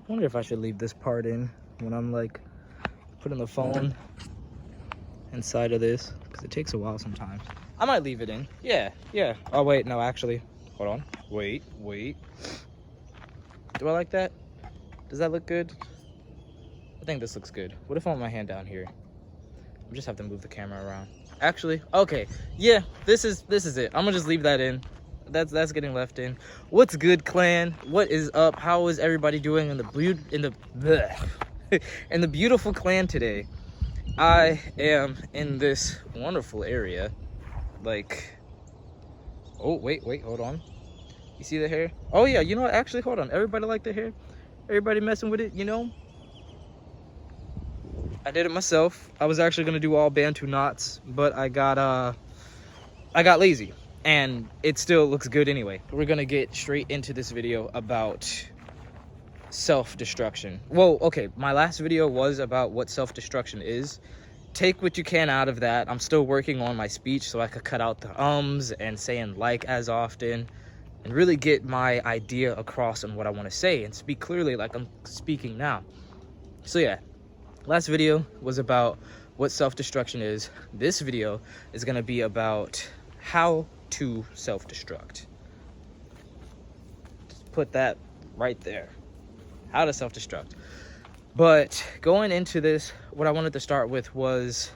I wonder if I should leave this part in when I'm like putting the phone inside of this, because it takes a while sometimes. I might leave it in. Yeah. Oh wait, no, actually, hold on. Wait. Do I like that? Does that look good? I think this looks good. What if I want my hand down here? I just have to move the camera around. Actually, okay. Yeah, this is it. I'm gonna just leave that in. That's getting left in. What's good, clan? What is up? How is everybody doing in the beautiful clan today? I am in this wonderful area. Like, oh wait, hold on. You see the hair? Oh yeah, you know what? Actually, hold on. Everybody like the hair? Everybody messing with it, you know? I did it myself. I was actually gonna do all Bantu knots, but I got lazy, and it still looks good anyway. We're gonna get straight into this video about self-destruction. Well, okay, my last video was about what self-destruction is. Take what you can out of that. I'm still working on my speech so I could cut out the ums and saying like as often, and really get my idea across on what I want to say and speak clearly like I'm speaking now. So yeah, last video was about what self-destruction is. This video is going to be about how to self-destruct. Just put that right there. How to self-destruct. But going into this, what I wanted to start with was,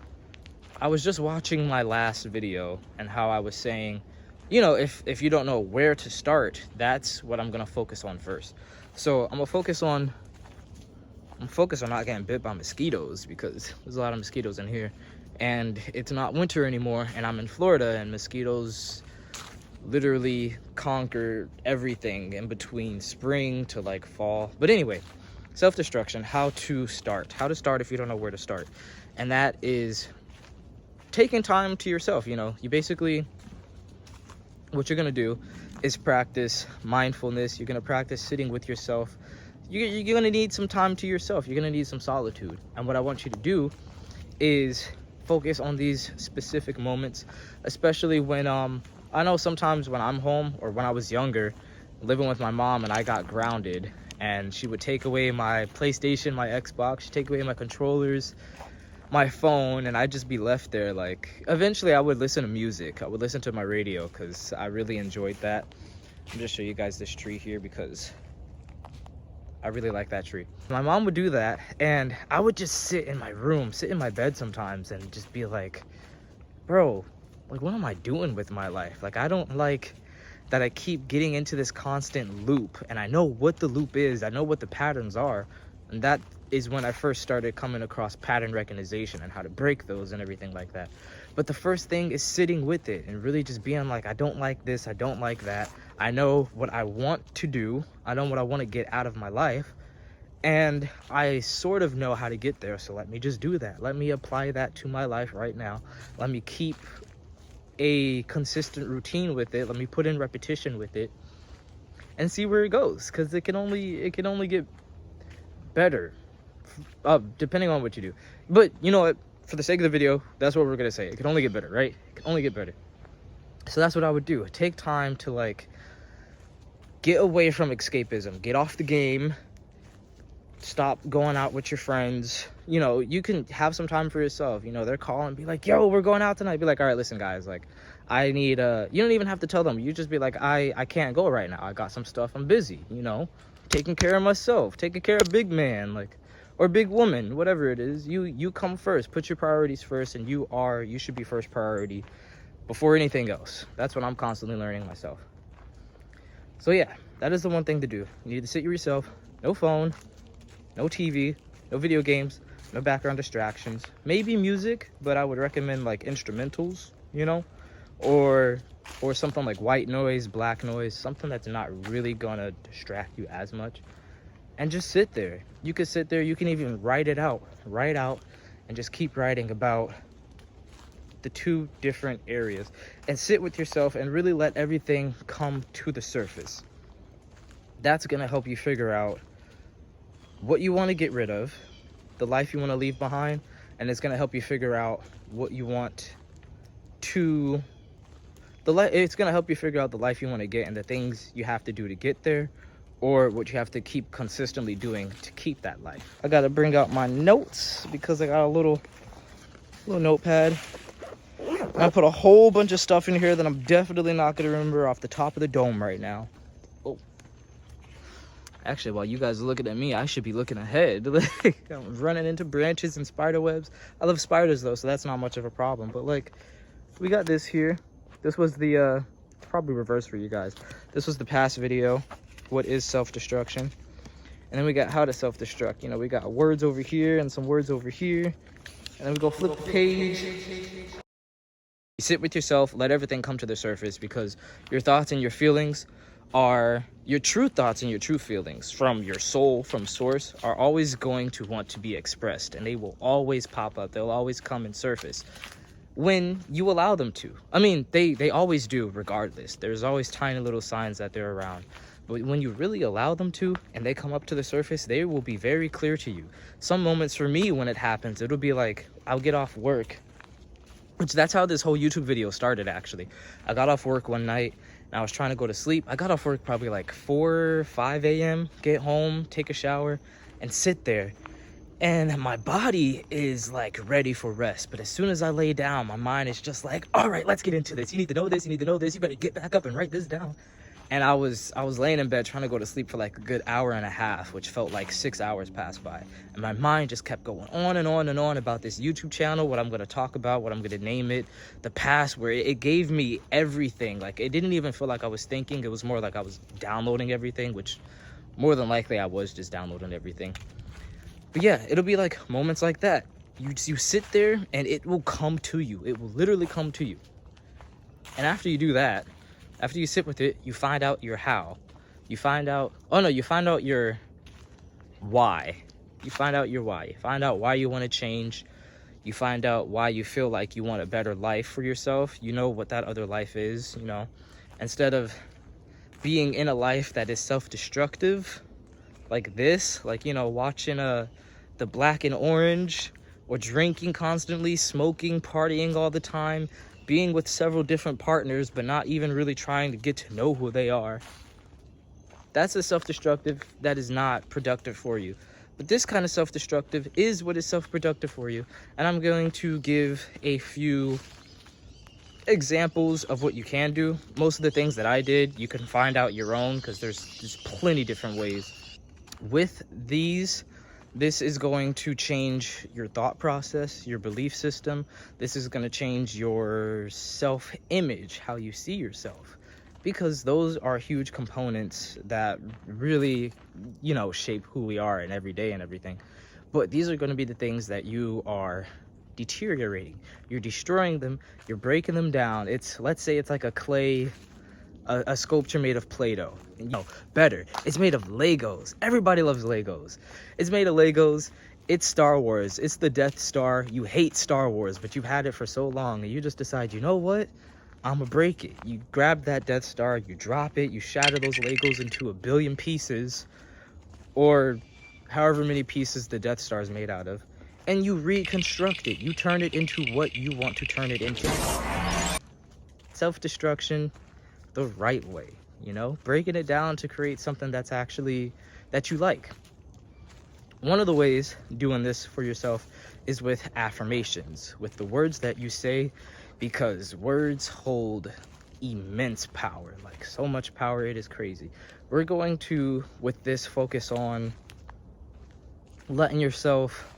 I was just watching my last video and how I was saying, you know, if you don't know where to start, that's what I'm going to focus on first. So I'm going to focus on not getting bit by mosquitoes, because there's a lot of mosquitoes in here, and it's not winter anymore, and I'm in Florida, and mosquitoes literally conquer everything in between spring to like fall. But anyway, self-destruction, how to start if you don't know where to start. And that is taking time to yourself. You know, you basically, what you're gonna do is practice mindfulness. You're gonna practice sitting with yourself. You're gonna need some time to yourself. You're gonna need some solitude. And what I want you to do is focus on these specific moments, especially when I know sometimes when I'm home, or when I was younger living with my mom and I got grounded, and she would take away my PlayStation, my Xbox, she'd take away my controllers, my phone, and I'd just be left there. Like, eventually I would listen to music. I would listen to my radio because I really enjoyed that. I'm just show you guys this tree here because I really like that tree. My mom would do that, and I would just sit in my room, sit in my bed sometimes, and just be like, bro, like, what am I doing with my life? Like, I don't like that I keep getting into this constant loop, and I know what the loop is. I know what the patterns are, and that is when I first started coming across pattern recognition and how to break those and everything like that. But the first thing is sitting with it and really just being like, I don't like this, I don't like that. I know what I want to do. I know what I want to get out of my life, and I sort of know how to get there. So let me just do that. Let me apply that to my life right now. Let me keep a consistent routine with it. Let me put in repetition with it and see where it goes, because it can only get better depending on what you do. But you know what, for the sake of the video, that's what we're gonna say. It can only get better, right? It can only get better. So that's what I would do. Take time to like get away from escapism, get off the game, stop going out with your friends. You know, you can have some time for yourself. You know, they're calling, be like, yo, we're going out tonight. Be like, all right, listen guys, like, I need you don't even have to tell them. You just be like, I can't go right now, I got some stuff, I'm busy, you know, taking care of myself, taking care of big man, like, or big woman, whatever it is. You come first, put your priorities first, and you should be first priority before anything else. That's what I'm constantly learning myself. So yeah, that is the one thing to do. You need to sit with yourself. No phone, no TV, no video games, no background distractions. Maybe music, but I would recommend like instrumentals, you know, or something like white noise, black noise, something that's not really gonna distract you as much. And just sit there. You could sit there, you can even write out, and just keep writing about the two different areas, and sit with yourself and really let everything come to the surface. That's gonna help you figure out what you want to get rid of, the life you want to leave behind, and it's gonna help you figure out what you want to it's gonna help you figure out the life you want to get and the things you have to do to get there, or what you have to keep consistently doing to keep that life. I gotta bring out my notes because I got a little notepad. I put a whole bunch of stuff in here that I'm definitely not gonna remember off the top of the dome right now. Oh, actually, while you guys are looking at me, I should be looking ahead. Like, I'm running into branches and spider webs. I love spiders though, so that's not much of a problem. But like, we got this here. This was the probably reverse for you guys. This was the past video. What is self-destruction? And then we got how to self-destruct. You know, we got words over here and some words over here. And then we go flip the page. You sit with yourself, let everything come to the surface, because your thoughts and your feelings are your true thoughts and your true feelings from your soul, from source, are always going to want to be expressed, and they will always pop up. They'll always come and surface when you allow them to. I mean, they always do regardless. There's always tiny little signs that they're around. But when you really allow them to, and they come up to the surface, they will be very clear to you. Some moments for me, when it happens, it'll be like, I'll get off work, which that's how this whole YouTube video started, actually. I got off work one night, and I was trying to go to sleep. I got off work probably like 4, 5 a.m., get home, take a shower, and sit there. And my body is like ready for rest. But as soon as I lay down, my mind is just like, all right, let's get into this. You need to know this, you need to know this. You better get back up and write this down. And I was laying in bed trying to go to sleep for like a good hour and a half, which felt like 6 hours passed by. And my mind just kept going on and on and on about this YouTube channel, what I'm going to talk about, what I'm going to name it, the past, where it gave me everything. Like, it didn't even feel like I was thinking. It was more like I was downloading everything, which more than likely I was just downloading everything. But yeah, it'll be like moments like that. You sit there and it will come to you. It will literally come to you. And after you do that, after you sit with it, you find out your how. You find out, you find out your why. You find out your why. You find out why you want to change. You find out why you feel like you want a better life for yourself. You know what that other life is, you know. Instead of being in a life that is self-destructive, like this, like, you know, watching the Black and Orange, or drinking constantly, smoking, partying all the time, being with several different partners, but not even really trying to get to know who they are. That's a self-destructive that is not productive for you. But this kind of self-destructive is what is self-productive for you. And I'm going to give a few examples of what you can do. Most of the things that I did, you can find out your own, because there's plenty different ways. With these, this is going to change your thought process, your belief system. This is going to change your self-image, how you see yourself, because those are huge components that really, you know, shape who we are and every day and everything. But these are going to be the things that you are deteriorating. You're destroying them. You're breaking them down. Let's say it's like a clay, a sculpture made of Play-Doh. No, better, it's made of Legos. Everybody loves Legos. It's made of Legos. It's Star Wars. It's the Death Star. You hate Star Wars, but you've had it for so long, and you just decide, you know what? I'm gonna break it. You grab that Death Star, you drop it, you shatter those Legos into a billion pieces, or however many pieces the Death Star is made out of, and you reconstruct it. You turn it into what you want to turn it into. Self-destruction the right way, you know, breaking it down to create something that's actually that you like. One of the ways doing this for yourself is with affirmations, with the words that you say, because words hold immense power, like so much power, it is crazy. We're going to, with this, focus on letting yourself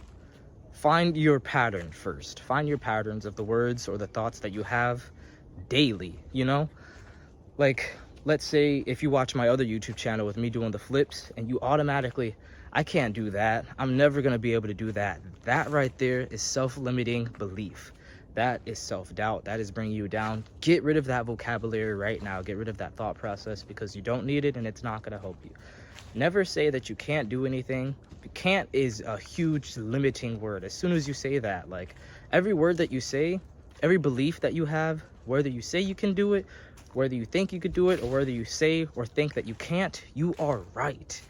find your pattern first. Find your patterns of the words or the thoughts that you have daily, you know? Like, let's say if you watch my other YouTube channel with me doing the flips, and you automatically, I can't do that. I'm never going to be able to do that. That right there is self-limiting belief. That is self-doubt. That is bringing you down. Get rid of that vocabulary right now. Get rid of that thought process, because you don't need it and it's not going to help you. Never say that you can't do anything. Can't is a huge limiting word. As soon as you say that, like, every word that you say, every belief that you have, whether you say you can do it, whether you think you could do it, or whether you say or think that you can't, you are right.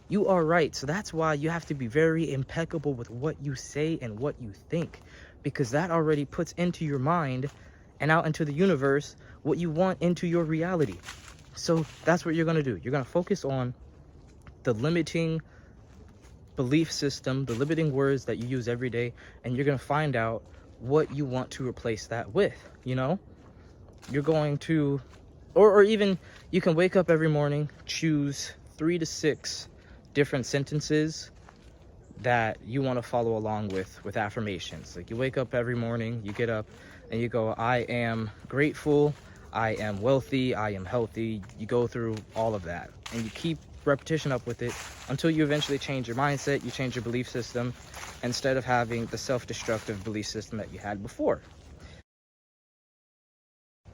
You are right. So that's why you have to be very impeccable with what you say and what you think, because that already puts into your mind and out into the universe what you want into your reality. So that's what you're going to do. You're going to focus on the limiting belief system, the limiting words that you use every day, and you're going to find out what you want to replace that with. You know, you're going to, or even you can wake up every morning, choose 3 to 6 different sentences that you want to follow along with affirmations. Like, you wake up every morning, you get up and you go, I am grateful, I am wealthy, I am healthy. You go through all of that and you keep repetition up with it until you eventually change your mindset, you change your belief system, instead of having the self-destructive belief system that you had before.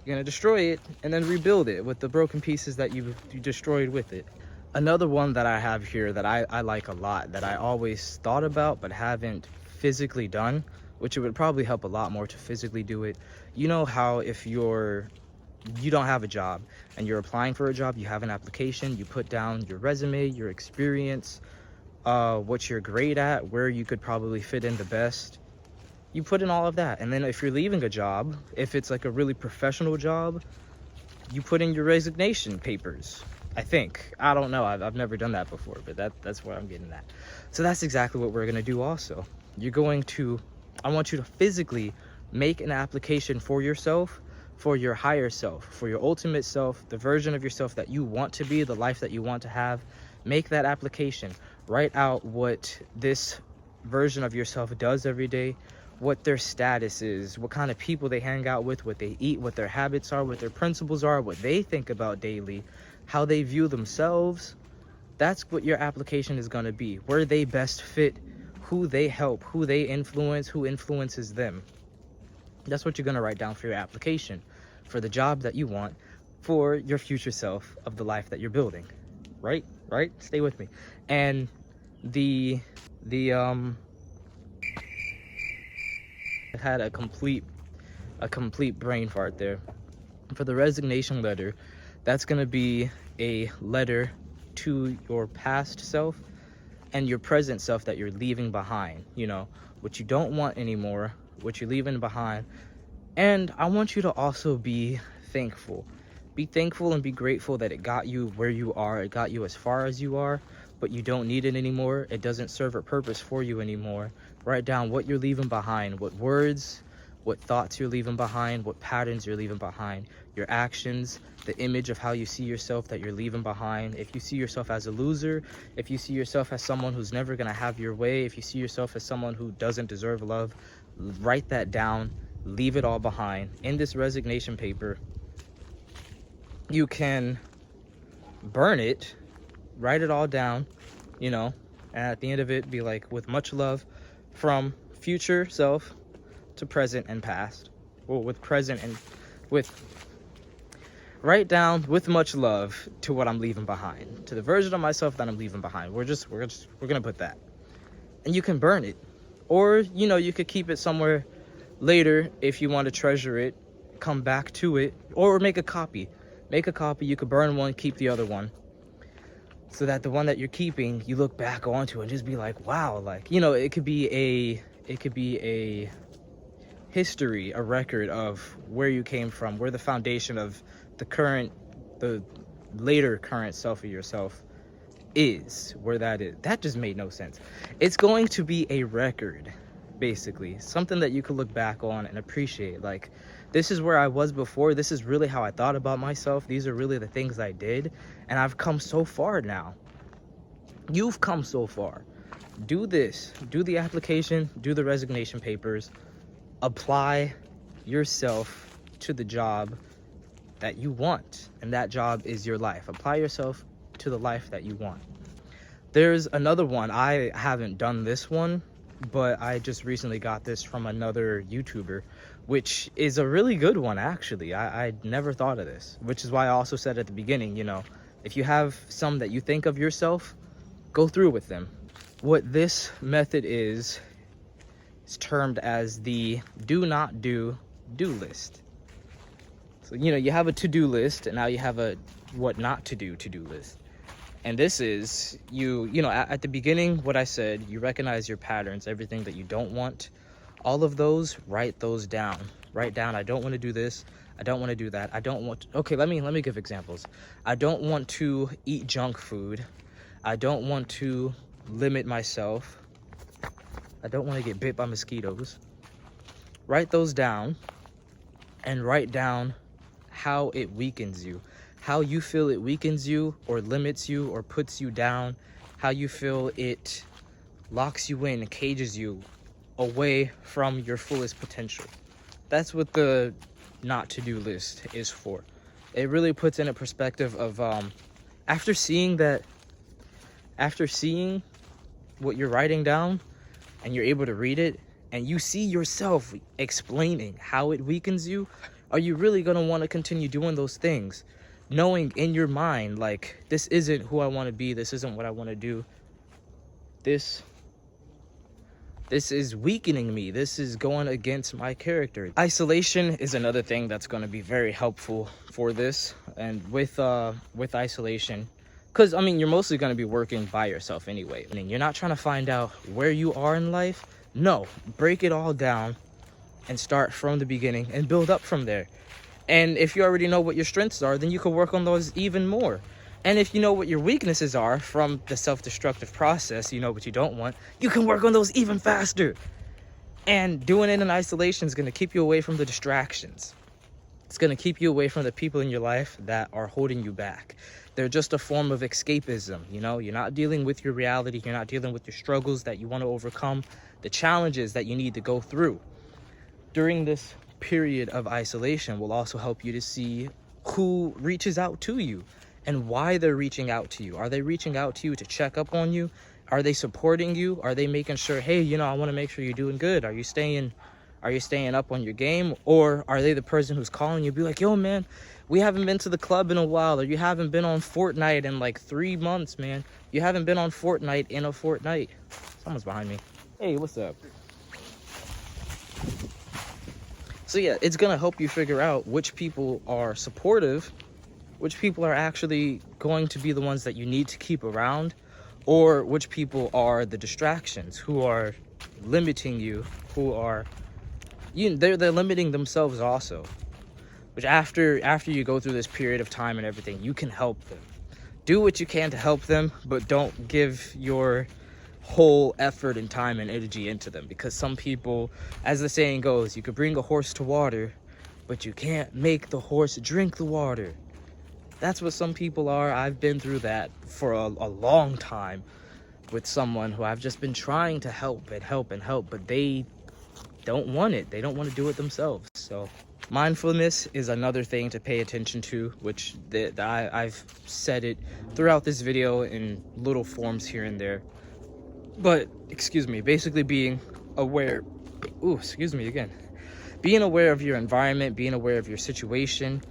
You're gonna destroy it and then rebuild it with the broken pieces that you destroyed with it. Another one that I have here that I like a lot, that I always thought about but haven't physically done, which it would probably help a lot more to physically do it. You know how if you don't have a job and you're applying for a job, you have an application, you put down your resume, your experience, what you're great at, where you could probably fit in the best. You put in all of that, and then if you're leaving a job, if it's like a really professional job, you put in your resignation papers. I think, I don't know, I've never done that before, but that's where I'm getting at. So that's exactly what we're gonna do also. I want you to physically make an application for yourself, for your higher self, for your ultimate self, the version of yourself that you want to be, the life that you want to have. Make that application. Write out what this version of yourself does every day, what their status is, what kind of people they hang out with, what they eat, what their habits are, what their principles are, what they think about daily, how they view themselves. That's what your application is going to be, where they best fit, who they help, who they influence, who influences them. That's what you're going to write down for your application, for the job that you want, for your future self of the life that you're building. Right? Stay with me. And I had a complete brain fart there. For the resignation letter, that's going to be a letter to your past self and your present self that you're leaving behind. You know, what you don't want anymore, what you're leaving behind. And I want you to also be thankful. Be thankful and be grateful that it got you where you are. It got you as far as you are, but you don't need it anymore. It doesn't serve a purpose for you anymore. Write down what you're leaving behind, what words, what thoughts you're leaving behind, what patterns you're leaving behind, your actions, the image of how you see yourself that you're leaving behind. If you see yourself as a loser, if you see yourself as someone who's never going to have your way, if you see yourself as someone who doesn't deserve love, write that down, leave it all behind. In this resignation paper, you can burn it, write it all down, you know, and at the end of it, be like, with much love from future self to present and past. Well, with present and write down with much love to what I'm leaving behind, to the version of myself that I'm leaving behind. We're gonna put that, and you can burn it, or you know, you could keep it somewhere later if you want to treasure it, come back to it, or make a copy. You could burn one, keep the other one, so that the one that you're keeping, you look back onto and just be like, wow, like, you know, it could be a history, a record of where you came from, where the foundation of the later current self of yourself is, where that is. That just made no sense. It's going to be a record, basically, something that you could look back on and appreciate. Like, this is where I was before. This is really how I thought about myself. These are really the things I did, and I've come so far now. You've come so far. Do this. Do the application, do the resignation papers, apply yourself to the job that you want, and that job is your life. Apply yourself to the life that you want. There's another one. I haven't done this one, but I just recently got this from another YouTuber, which is a really good one, actually. I never thought of this, which is why I also said at the beginning, you know, if you have some that you think of yourself, go through with them. What this method is termed as the do not do list. So, you know, you have a to-do list, and now you have a what not to do to-do list. And this is, you know, at the beginning, what I said, you recognize your patterns, everything that you don't want. All of those, write those down. Write down, I don't want to do this. I don't want to do that. I don't want to, okay, let me give examples. I don't want to eat junk food. I don't want to limit myself. I don't want to get bit by mosquitoes. Write those down, and write down how it weakens you, how you feel it weakens you or limits you or puts you down, how you feel it locks you in, cages you away from your fullest potential. That's what the not to-do list is for. It really puts in a perspective of after seeing what you're writing down and you're able to read it and you see yourself explaining how it weakens you, are you really going to want to continue doing those things, knowing in your mind, like, this isn't who I want to be, this isn't what I want to do, this is weakening me, this is going against my character. Isolation is another thing that's going to be very helpful for this. And with isolation, because I mean, you're mostly going to be working by yourself anyway. I mean, you're not trying to find out where you are in life. No, break it all down and start from the beginning and build up from there. And if you already know what your strengths are, then you can work on those even more. And if you know what your weaknesses are from the self-destructive process, you know what you don't want, you can work on those even faster. And doing it in isolation is going to keep you away from the distractions. It's going to keep you away from the people in your life that are holding you back. They're just a form of escapism, you know? You're not dealing with your reality. You're not dealing with your struggles that you want to overcome, the challenges that you need to go through. During this period of isolation will also help you to see who reaches out to you and why they're reaching out to you. Are they reaching out to you to check up on you? Are they supporting you? Are they making sure, hey, you know, I want to make sure you're doing good? Are you staying up on your game? Or are they the person who's calling you, be like, yo, man, we haven't been to the club in a while, or you haven't been on Fortnite in like 3 months, man. You haven't been on Fortnite in a fortnight. Someone's behind me. Hey, what's up? So yeah, it's gonna help you figure out which people are supportive, which people are actually going to be the ones that you need to keep around, or which people are the distractions who are limiting you, who are they're limiting themselves also. Which after you go through this period of time and everything, you can help them. Do what you can to help them, but don't give your whole effort and time and energy into them, because some people, as the saying goes, you could bring a horse to water, but you can't make the horse drink the water. That's what some people are. I've been through that for a long time with someone who I've just been trying to help, but they don't want it. They don't want to do it themselves. So mindfulness is another thing to pay attention to, which I've said it throughout this video in little forms here and there. But, excuse me, basically being aware, being aware of your environment, being aware of your situation,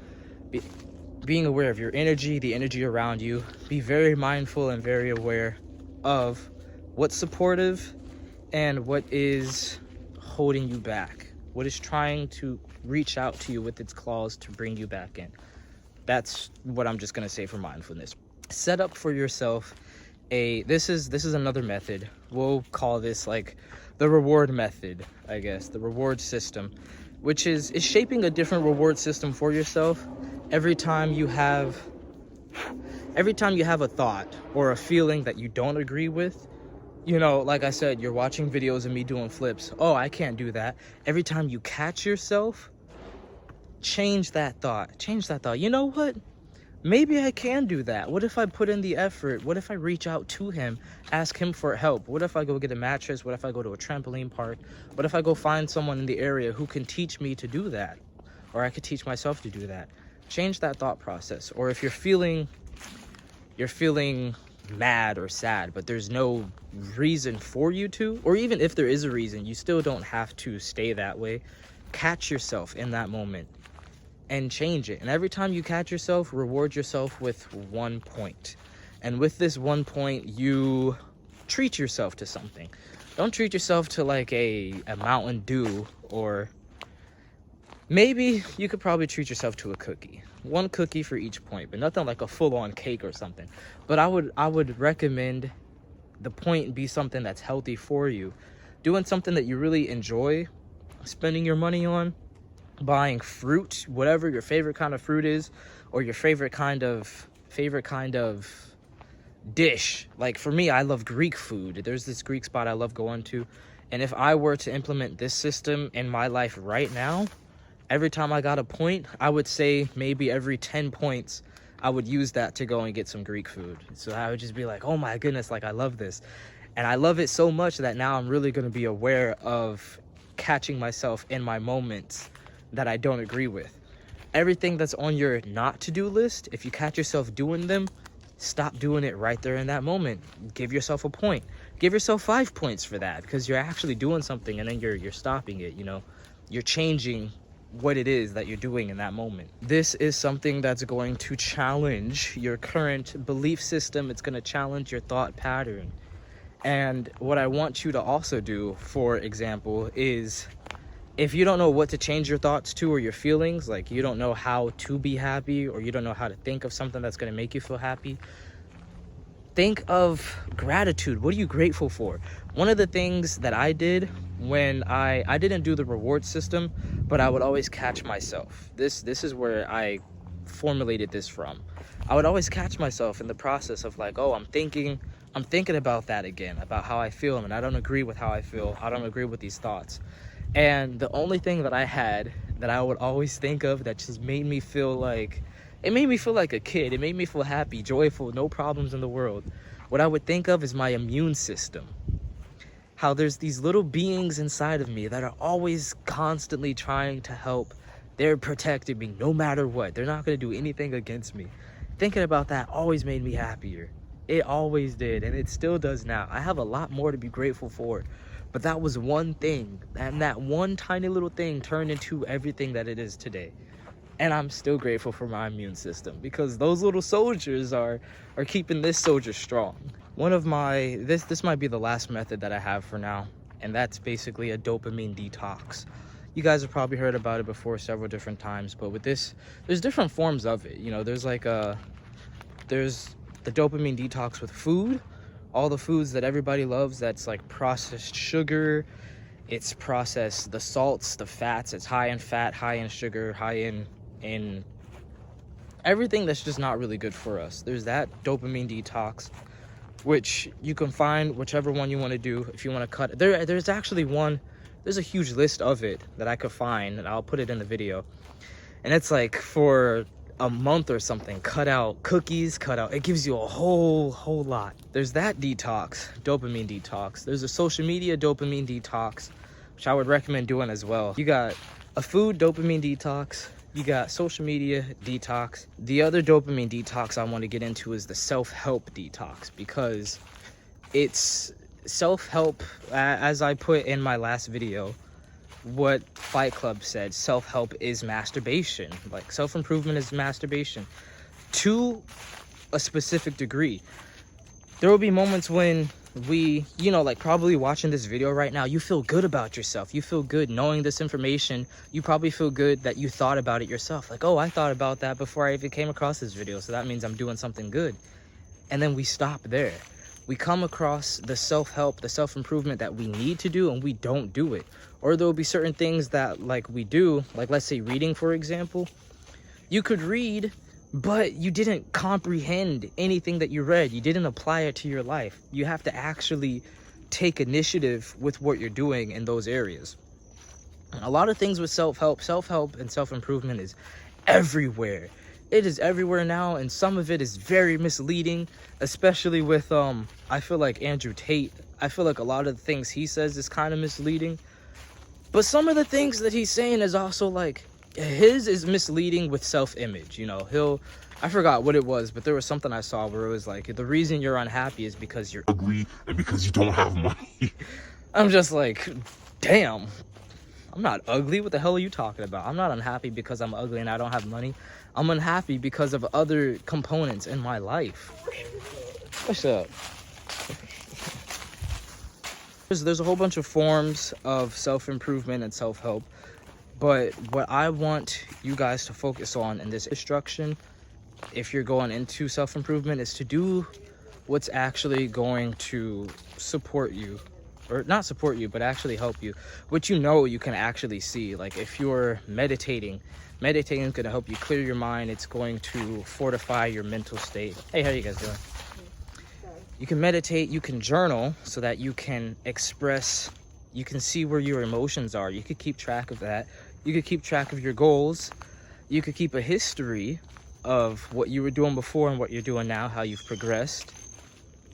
being aware of your energy, the energy around you. Be very mindful and very aware of what's supportive and what is holding you back, what is trying to reach out to you with its claws to bring you back in. That's what I'm just going to say for mindfulness. Set up for yourself this is another method. We'll call this like the reward method, I guess, the reward system, which is shaping a different reward system for yourself every time you have a thought or a feeling that you don't agree with. You know, like I said, you're watching videos of me doing flips. Oh, I can't do that. Every time you catch yourself, change that thought. You know what? Maybe I can do that. What if I put in the effort? What if I reach out to him, ask him for help? What if I go get a mattress? What if I go to a trampoline park? What if I go find someone in the area who can teach me to do that? Or I could teach myself to do that. Change that thought process. Or if you're feeling mad or sad, but there's no reason for you to, or even if there is a reason, you still don't have to stay that way. Catch yourself in that moment and change it. And every time you catch yourself, reward yourself with 1 point. And with this 1 point, you treat yourself to something. Don't treat yourself to like a Mountain Dew, or maybe you could probably treat yourself to a cookie. 1 cookie for each point, but nothing like a full-on cake or something. But I would recommend the point be something that's healthy for you. Doing something that you really enjoy spending your money on. Buying fruit, whatever your favorite kind of fruit is, or your favorite kind of dish. Like for me, I love Greek food. There's this Greek spot I love going to. And if I were to implement this system in my life right now, every time I got a point, I would say maybe every 10 points, I would use that to go and get some Greek food. So I would just be like, oh my goodness, like I love this. And I love it so much that now I'm really going to be aware of catching myself in my moments that I don't agree with. Everything that's on your not to-do list, if you catch yourself doing them, stop doing it right there in that moment. Give yourself a point. Give yourself 5 points for that, because you're actually doing something and then you're stopping it, you know. You're changing what it is that you're doing in that moment. This is something that's going to challenge your current belief system. It's going to challenge your thought pattern. And what I want you to also do, for example, is if you don't know what to change your thoughts to or your feelings, like you don't know how to be happy or you don't know how to think of something that's going to make you feel happy, think of gratitude. What are you grateful for? One of the things that I did when I didn't do the reward system, but I would always catch myself. This is where I formulated this from. I would always catch myself in the process of like, oh, I'm thinking about that again, about how I feel, and I don't agree with how I feel. I don't agree with these thoughts. And the only thing that I had that I would always think of that just made me feel like, it made me feel like a kid. It made me feel happy, joyful, no problems in the world. What I would think of is my immune system. How there's these little beings inside of me that are always constantly trying to help. They're protecting me no matter what. They're not going to do anything against me. Thinking about that always made me happier. It always did, and it still does now. I have a lot more to be grateful for. But that was one thing, and that one tiny little thing turned into everything that it is today. And I'm still grateful for my immune system, because those little soldiers are keeping this soldier strong. One of my, this might be the last method that I have for now, and that's basically a dopamine detox. You guys have probably heard about it before several different times, but with this, there's different forms of it. You know, there's there's the dopamine detox with food. All the foods that everybody loves, that's like processed sugar, it's processed, the salts, the fats, it's high in fat, high in sugar, high in everything that's just not really good for us. There's that dopamine detox, which you can find whichever one you want to do. If you want to cut, there's actually one, there's a huge list of it that I could find, and I'll put it in the video. And it's like for a month or something, cut out cookies, it gives you a whole lot. There's that detox, dopamine detox. There's a social media dopamine detox, which I would recommend doing as well. You got a food dopamine detox, you got social media detox. The other dopamine detox I want to get into is the self-help detox, because it's self-help, as I put in my last video, what Fight Club said, self-help is masturbation. Like, self-improvement is masturbation to a specific degree. There will be moments when we, you know, like probably watching this video right now, you feel good about yourself. You feel good knowing this information. You probably feel good that you thought about it yourself. Like, oh, I thought about that before I even came across this video, so that means I'm doing something good. And then we stop there. We come across the self-help, the self-improvement that we need to do, and we don't do it. Or there will be certain things that like we do, like let's say reading, for example. You could read, but you didn't comprehend anything that you read. You didn't apply it to your life. You have to actually take initiative with what you're doing in those areas. And a lot of things with self-help and self-improvement is everywhere. It is everywhere now, and some of it is very misleading, especially with I feel like Andrew Tate. I feel like a lot of the things he says is kind of misleading, but some of the things that he's saying is also like, his is misleading with self-image. You know, I forgot what it was, but there was something I saw where it was like, the reason you're unhappy is because you're ugly and because you don't have money. I'm just like, damn, I'm not ugly. What the hell are you talking about? I'm not unhappy because I'm ugly and I don't have money. I'm unhappy because of other components in my life. What's up? There's a whole bunch of forms of self-improvement and self-help, but what I want you guys to focus on in this instruction, if you're going into self-improvement, is to do what's actually going to support you, or not support you, but actually help you, what you know you can actually see. Like if you're meditating is going to help you clear your mind. It's going to fortify your mental state. Hey, how you guys doing? You can meditate, you can journal so that you can express, you can see where your emotions are. You could keep track of that. You could keep track of your goals. You could keep a history of what you were doing before and what you're doing now, how you've progressed.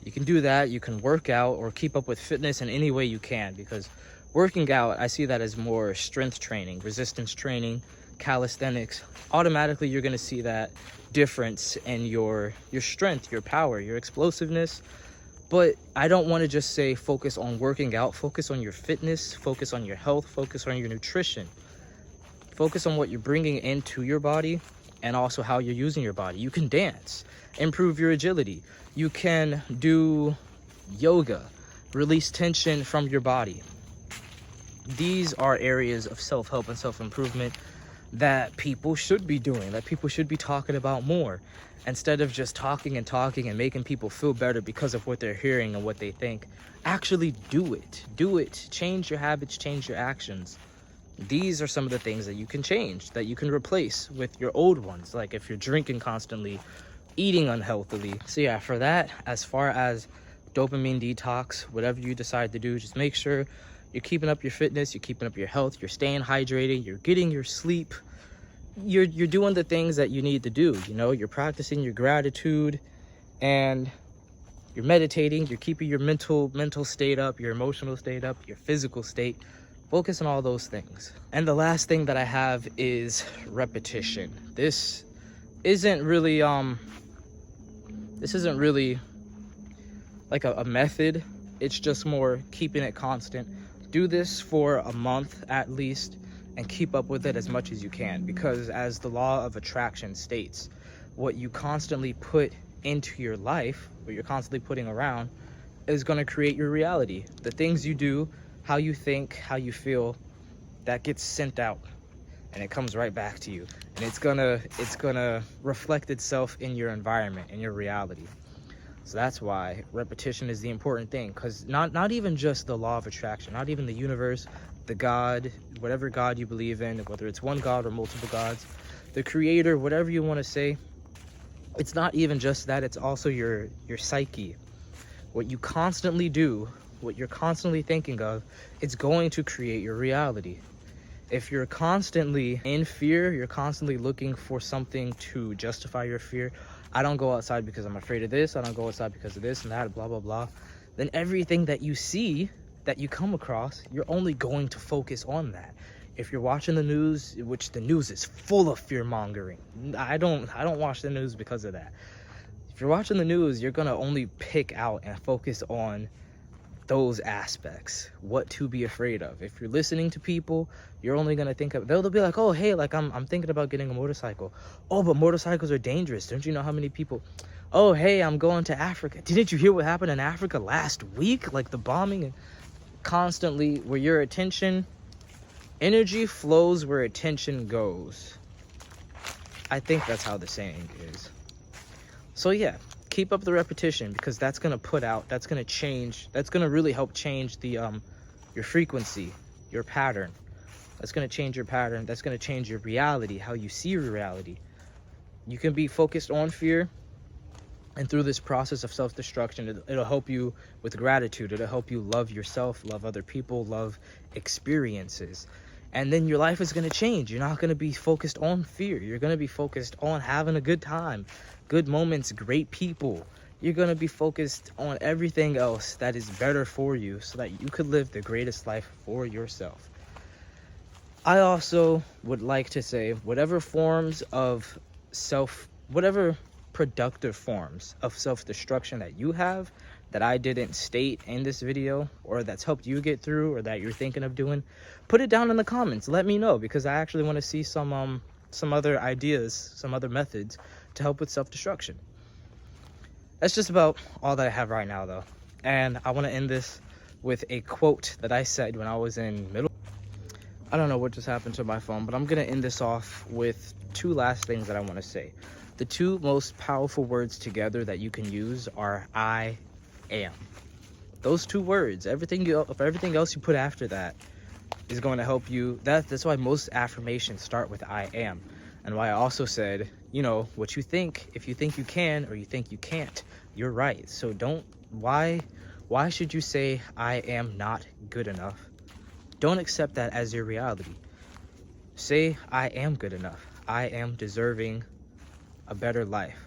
You can do that. You can work out or keep up with fitness in any way you can, because working out, I see that as more strength training, resistance training, calisthenics. Automatically, you're going to see that difference in your strength, your power, your explosiveness. But I don't want to just say focus on working out. Focus on your fitness, focus on your health, focus on your nutrition. Focus on what you're bringing into your body and also how you're using your body. You can dance, improve your agility. You can do yoga, release tension from your body. These are areas of self-help and self-improvement that people should be doing, that people should be talking about more, instead of just talking and making people feel better because of what they're hearing and what they think. Actually do it. Change your habits, change your actions. These are some of the things that you can change, that you can replace with your old ones. Like if you're drinking constantly, eating unhealthily. So yeah, for that, as far as dopamine detox, whatever you decide to do, just make sure you're keeping up your fitness, you're keeping up your health, you're staying hydrated, you're getting your sleep, you're doing the things that you need to do. You know, you're practicing your gratitude, and you're meditating, you're keeping your mental state up, your emotional state up, your physical state. Focus on all those things. And the last thing that I have is repetition. This isn't really like a method. It's just more keeping it constant. Do this for a month at least and keep up with it as much as you can, because as the law of attraction states, what you constantly put into your life, what you're constantly putting around, is going to create your reality. The things you do, how you think, how you feel, that gets sent out and it comes right back to you, and it's gonna reflect itself in your environment, in your reality. So that's why repetition is the important thing, because not even just the law of attraction, not even the universe, the God, whatever God you believe in, whether it's one God or multiple gods, the creator, whatever you want to say, it's not even just that, it's also your psyche. What you constantly do, what you're constantly thinking of, it's going to create your reality. If you're constantly in fear, you're constantly looking for something to justify your fear. I don't go outside because I'm afraid of this, I don't go outside because of this and that, blah, blah, blah. Then everything that you see, that you come across, you're only going to focus on that. If you're watching the news, which the news is full of fear mongering. I don't watch the news because of that. If you're watching the news, you're gonna only pick out and focus on those aspects, what to be afraid of. If you're listening to people, you're only gonna think of, they'll be like, oh hey, like I'm thinking about getting a motorcycle. Oh, but motorcycles are dangerous. Don't you know how many people? Oh hey, I'm going to Africa. Didn't you hear what happened in Africa last week? Like the bombing. And constantly, where your attention, energy flows where attention goes. I think that's how the saying is. So yeah, keep up the repetition, because that's going to put out, that's going to change, that's going to really help change the your frequency, your pattern. That's going to change your pattern. That's going to change your reality, how you see your reality. You can be focused on fear, and through this process of self-destruction, it'll help you with gratitude. It'll help you love yourself, love other people, love experiences. And then your life is going to change. You're not going to be focused on fear. You're going to be focused on having a good time, good moments, great people. You're going to be focused on everything else that is better for you, so that you could live the greatest life for yourself. I also would like to say, whatever productive forms of self-destruction that you have, that I didn't state in this video, or that's helped you get through, or that you're thinking of doing, put it down in the comments. Let me know, because I actually want to see some other ideas, some other methods to help with self-destruction. That's just about all that I have right now, though. And I want to end this with a quote that I said when I was in middle. I don't know what just happened to my phone, but I'm going to end this off with two last things that I want to say. The two most powerful words together that you can use are I am. Those two words, everything else you put after that is going to help you. That's why most affirmations start with I am. And why I also said, you know, what you think, if you think you can or you think you can't, you're right. So don't Why should you say I am not good enough? Don't accept that as your reality. Say I am good enough. I am deserving a better life.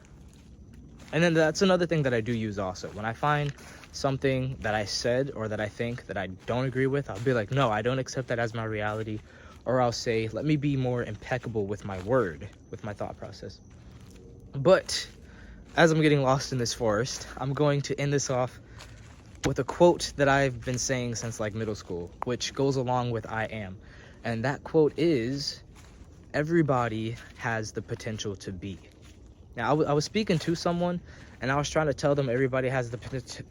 And then that's another thing that I do use also. When I find something that I said or that I think that I don't agree with, I'll be like, no, I don't accept that as my reality. Or I'll say, let me be more impeccable with my word, with my thought process. But as I'm getting lost in this forest, I'm going to end this off with a quote that I've been saying since like middle school, which goes along with I am. And that quote is, everybody has the potential to be. Now, I was speaking to someone, and I was trying to tell them everybody has the potential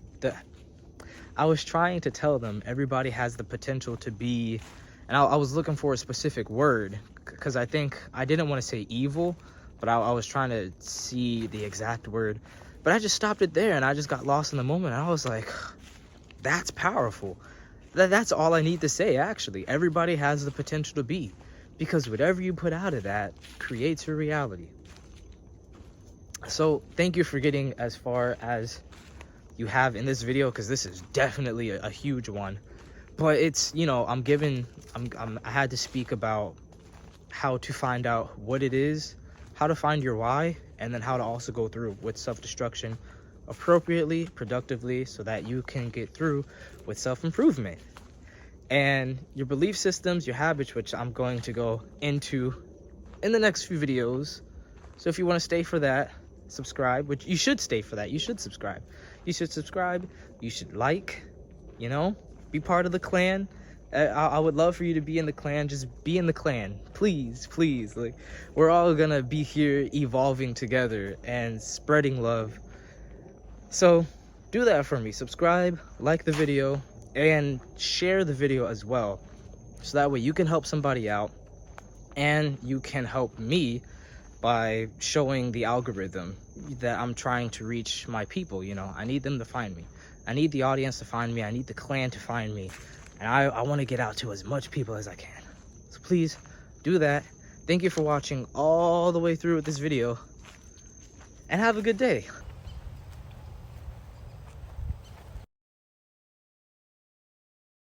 to be, and I was looking for a specific word, because I think I didn't want to say evil, but I was trying to see the exact word. But I just stopped it there, and I just got lost in the moment, and I was like, that's powerful. That's all I need to say, actually. Everybody has the potential to be, because whatever you put out of that creates your reality. So thank you for getting as far as you have in this video, because this is definitely a huge one. But it's, you know, I had to speak about how to find out what it is, how to find your why, and then how to also go through with self-destruction appropriately, productively, so that you can get through with self-improvement. And your belief systems, your habits, which I'm going to go into in the next few videos. So if you want to stay for that, subscribe, which you should stay for that. You should subscribe. You should like, you know, be part of the clan. I would love for you to be in the clan. Just be in the clan, please. Like, we're all gonna be here evolving together and spreading love. So do that for me. Subscribe, like the video, and share the video as well, so that way you can help somebody out and you can help me by showing the algorithm that I'm trying to reach my people. You know, I need them to find me. I need the audience to find me. I need the clan to find me. And I want to get out to as much people as I can. So please do that. Thank you for watching all the way through with this video, and have a good day.